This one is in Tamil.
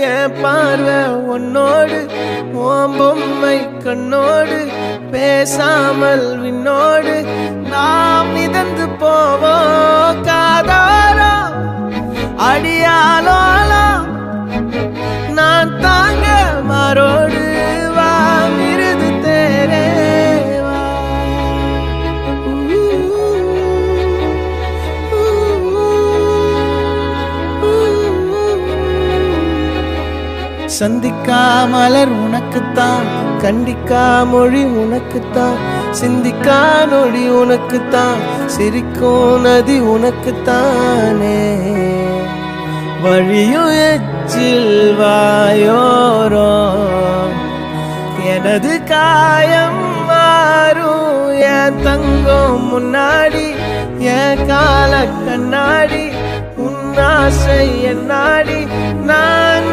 என் பார்வை உன்னோடு ஓம் பொம்மை கண்ணோடு பேசாமல் விண்ணோடு நாம் மிதந்து போவோம் காதாரோ அடியாலோலோ நான் தாங்க மாறோடு வா மிருது தேரே வா. சந்திக்கா மலர் உனக்குத்தான், கண்டிக்கா மொழி உனக்குத்தான், சிந்திக்கா நொடி உனக்குத்தான், சிரிக்கும் நதி உனக்குத்தானே. வழியும் எச்சில் வாயோரோ எனது காயம் மாறும் என் தங்கம் முன்னாடி என் கால கண்ணாடி உன் ஆசை என் நாடி நான்